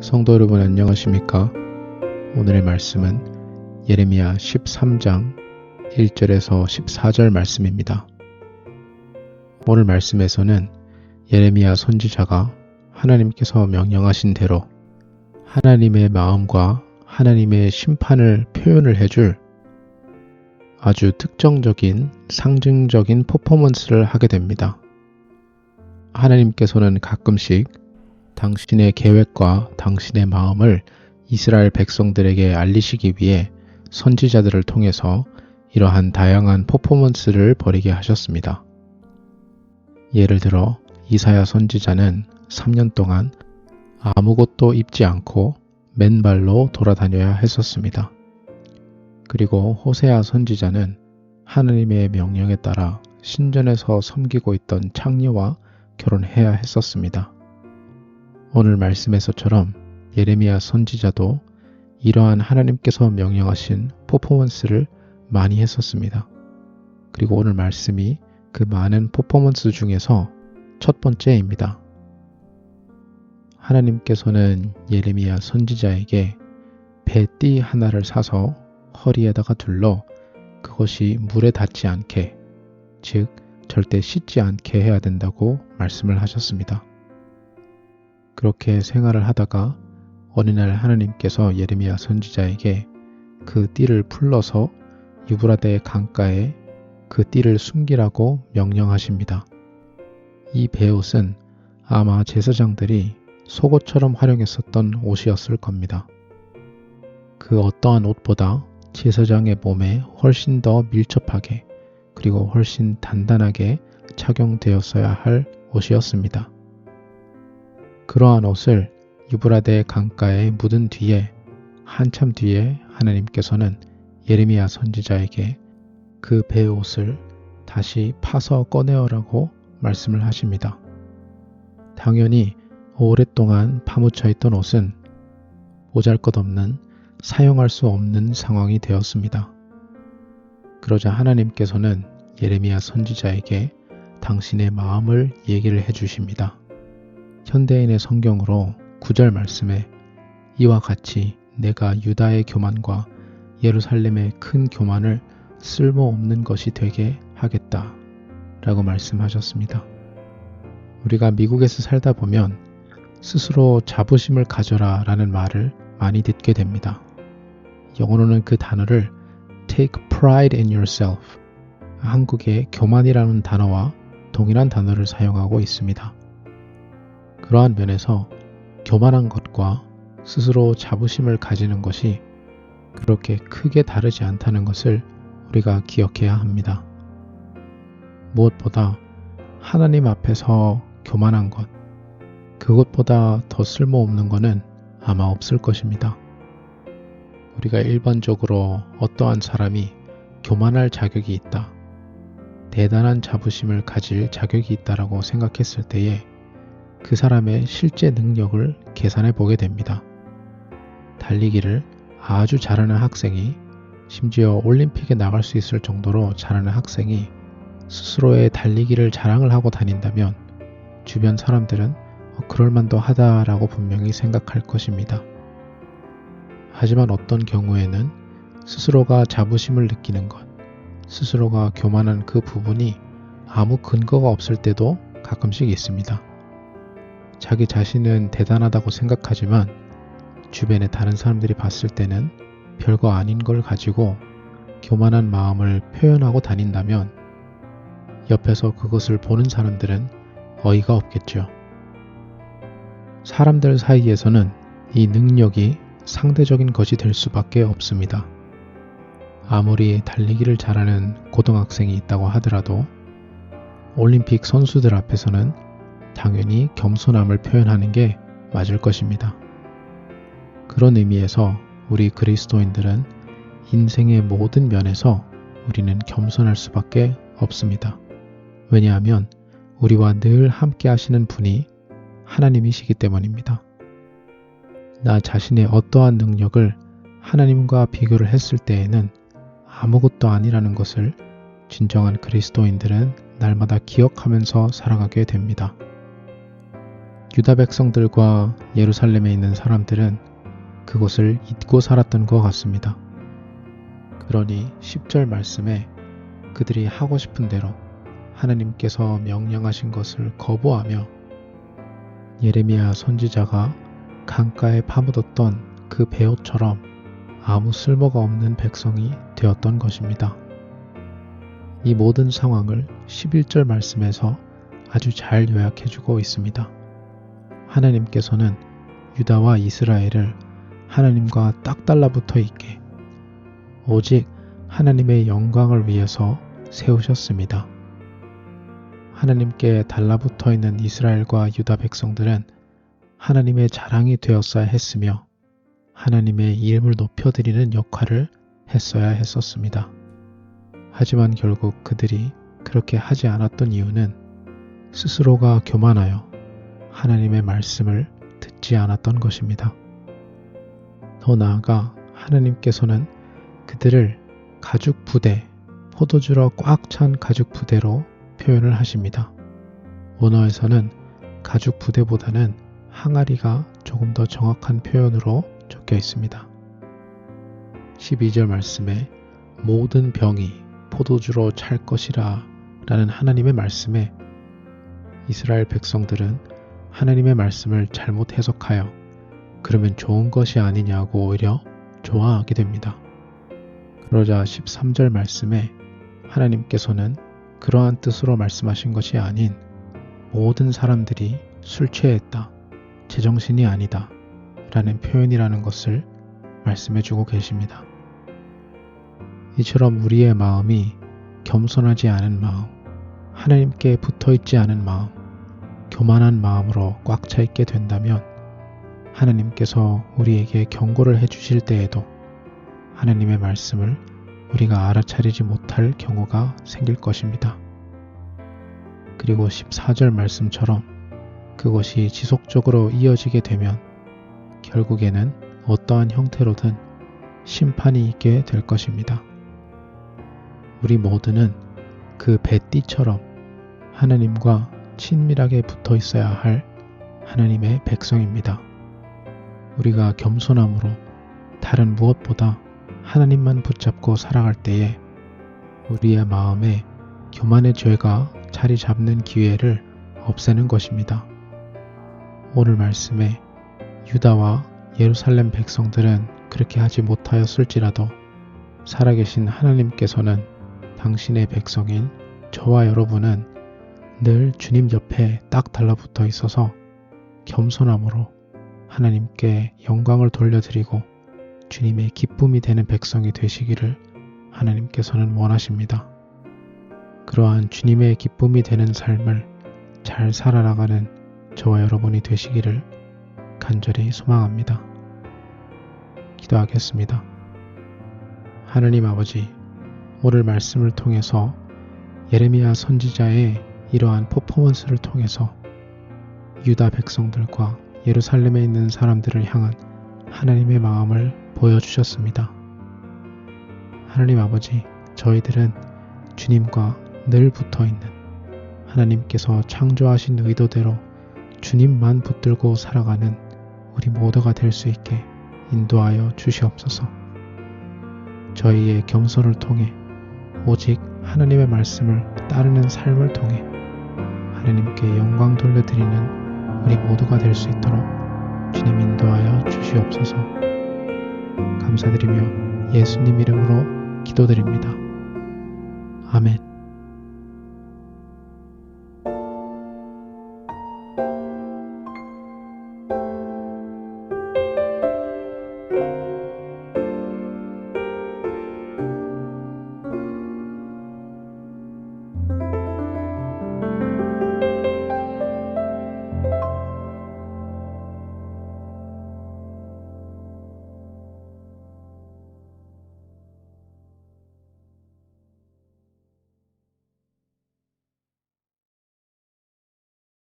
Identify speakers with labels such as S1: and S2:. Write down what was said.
S1: 성도 여러분 안녕하십니까? 오늘의 말씀은 예레미야 13장 1절에서 14절 말씀입니다. 오늘 말씀에서는 예레미야 선지자가 하나님께서 명령하신 대로 하나님의 마음과 하나님의 심판을 표현을 해줄 아주 특정적인 상징적인 퍼포먼스를 하게 됩니다. 하나님께서는 가끔씩 당신의 계획과 당신의 마음을 이스라엘 백성들에게 알리시기 위해 선지자들을 통해서 이러한 다양한 퍼포먼스를 벌이게 하셨습니다. 예를 들어 이사야 선지자는 3년 동안 아무것도 입지 않고 맨발로 돌아다녀야 했었습니다. 그리고 호세아 선지자는 하나님의 명령에 따라 신전에서 섬기고 있던 창녀와 결혼해야 했었습니다. 오늘 말씀에서처럼 예레미야 선지자도 이러한 하나님께서 명령하신 퍼포먼스를 많이 했었습니다. 그리고 오늘 말씀이 그 많은 퍼포먼스 중에서 첫 번째입니다. 하나님께서는 예레미야 선지자에게 배띠 하나를 사서 허리에다가 둘러 그것이 물에 닿지 않게, 즉 절대 씻지 않게 해야 된다고 말씀을 하셨습니다. 그렇게 생활을 하다가 어느 날 하나님께서 예레미야 선지자에게 그 띠를 풀러서 유브라데 강가에 그 띠를 숨기라고 명령하십니다. 이 베옷은 아마 제사장들이 속옷처럼 활용했었던 옷이었을 겁니다. 그 어떠한 옷보다 제사장의 몸에 훨씬 더 밀접하게 그리고 훨씬 단단하게 착용되었어야 할 옷이었습니다. 그러한 옷을 유브라데 강가에 묻은 뒤에 한참 뒤에 하나님께서는 예레미야 선지자에게 그 베옷을 다시 파서 꺼내어라고 말씀을 하십니다. 당연히 오랫동안 파묻혀 있던 옷은 보잘것없는 사용할 수 없는 상황이 되었습니다. 그러자 하나님께서는 예레미야 선지자에게 당신의 마음을 얘기를 해주십니다. 현대인의 성경으로 9절 말씀에 이와 같이 내가 유다의 교만과 예루살렘의 큰 교만을 쓸모없는 것이 되게 하겠다 라고 말씀하셨습니다. 우리가 미국에서 살다 보면 스스로 자부심을 가져라 라는 말을 많이 듣게 됩니다. 영어로는 그 단어를 take pride in yourself, 한국의 교만이라는 단어와 동일한 단어를 사용하고 있습니다. 그러한 면에서 교만한 것과 스스로 자부심을 가지는 것이 그렇게 크게 다르지 않다는 것을 우리가 기억해야 합니다. 무엇보다 하나님 앞에서 교만한 것, 그것보다 더 쓸모없는 것은 아마 없을 것입니다. 우리가 일반적으로 어떠한 사람이 교만할 자격이 있다, 대단한 자부심을 가질 자격이 있다라고 생각했을 때에 그 사람의 실제 능력을 계산해 보게 됩니다. 달리기를 아주 잘하는 학생이, 심지어 올림픽에 나갈 수 있을 정도로 잘하는 학생이 스스로의 달리기를 자랑을 하고 다닌다면 주변 사람들은 그럴만도 하다라고 분명히 생각할 것입니다. 하지만 어떤 경우에는 스스로가 자부심을 느끼는 것, 스스로가 교만한 그 부분이 아무 근거가 없을 때도 가끔씩 있습니다. 자기 자신은 대단하다고 생각하지만 주변의 다른 사람들이 봤을 때는 별거 아닌 걸 가지고 교만한 마음을 표현하고 다닌다면 옆에서 그것을 보는 사람들은 어이가 없겠죠. 사람들 사이에서는 이 능력이 상대적인 것이 될 수밖에 없습니다. 아무리 달리기를 잘하는 고등학생이 있다고 하더라도 올림픽 선수들 앞에서는 당연히 겸손함을 표현하는 게 맞을 것입니다. 그런 의미에서 우리 그리스도인들은 인생의 모든 면에서 우리는 겸손할 수밖에 없습니다. 왜냐하면 우리와 늘 함께 하시는 분이 하나님이시기 때문입니다. 나 자신의 어떠한 능력을 하나님과 비교를 했을 때에는 아무것도 아니라는 것을 진정한 그리스도인들은 날마다 기억하면서 살아가게 됩니다. 유다 백성들과 예루살렘에 있는 사람들은 그곳을 잊고 살았던 것 같습니다. 그러니 10절 말씀에 그들이 하고 싶은 대로 하나님께서 명령하신 것을 거부하며 예레미야 선지자가 강가에 파묻었던 그 베옷처럼 아무 쓸모가 없는 백성이 되었던 것입니다. 이 모든 상황을 11절 말씀에서 아주 잘 요약해주고 있습니다. 하나님께서는 유다와 이스라엘을 하나님과 딱 달라붙어 있게 오직 하나님의 영광을 위해서 세우셨습니다. 하나님께 달라붙어 있는 이스라엘과 유다 백성들은 하나님의 자랑이 되었어야 했으며 하나님의 이름을 높여드리는 역할을 했어야 했었습니다. 하지만 결국 그들이 그렇게 하지 않았던 이유는 스스로가 교만하여 하나님의 말씀을 듣지 않았던 것입니다. 더 나아가 하나님께서는 그들을 가죽 부대, 포도주로 꽉 찬 가죽 부대로 표현을 하십니다. 원어에서는 가죽 부대보다는 항아리가 조금 더 정확한 표현으로 적혀 있습니다. 12절 말씀에 모든 병이 포도주로 찰 것이라 라는 하나님의 말씀에 이스라엘 백성들은 하나님의 말씀을 잘못 해석하여 그러면 좋은 것이 아니냐고 오히려 좋아하게 됩니다. 그러자 13절 말씀에 하나님께서는 그러한 뜻으로 말씀하신 것이 아닌 모든 사람들이 술 취했다, 제정신이 아니다 라는 표현이라는 것을 말씀해주고 계십니다. 이처럼 우리의 마음이 겸손하지 않은 마음, 하나님께 붙어있지 않은 마음, 교만한 마음으로 꽉 차 있게 된다면 하나님께서 우리에게 경고를 해주실 때에도 하나님의 말씀을 우리가 알아차리지 못할 경우가 생길 것입니다. 그리고 14절 말씀처럼 그것이 지속적으로 이어지게 되면 결국에는 어떠한 형태로든 심판이 있게 될 것입니다. 우리 모두는 그 뱃띠처럼 하나님과 친밀하게 붙어 있어야 할 하나님의 백성입니다. 우리가 겸손함으로 다른 무엇보다 하나님만 붙잡고 살아갈 때에 우리의 마음에 교만의 죄가 자리 잡는 기회를 없애는 것입니다. 오늘 말씀에 유다와 예루살렘 백성들은 그렇게 하지 못하였을지라도 살아계신 하나님께서는 당신의 백성인 저와 여러분은 늘 주님 옆에 딱 달라붙어 있어서 겸손함으로 하나님께 영광을 돌려드리고 주님의 기쁨이 되는 백성이 되시기를 하나님께서는 원하십니다. 그러한 주님의 기쁨이 되는 삶을 잘 살아나가는 저와 여러분이 되시기를 간절히 소망합니다. 기도하겠습니다. 하나님 아버지, 오늘 말씀을 통해서 예레미야 선지자의 이러한 퍼포먼스를 통해서 유다 백성들과 예루살렘에 있는 사람들을 향한 하나님의 마음을 보여주셨습니다. 하나님 아버지, 저희들은 주님과 늘 붙어있는 하나님께서 창조하신 의도대로 주님만 붙들고 살아가는 우리 모두가 될 수 있게 인도하여 주시옵소서. 저희의 겸손을 통해 오직 하나님의 말씀을 따르는 삶을 통해 하나님께 영광 돌려드리는 우리 모두가 될 수 있도록 주님 인도하여 주시옵소서. 감사드리며 예수님 이름으로 기도드립니다. 아멘.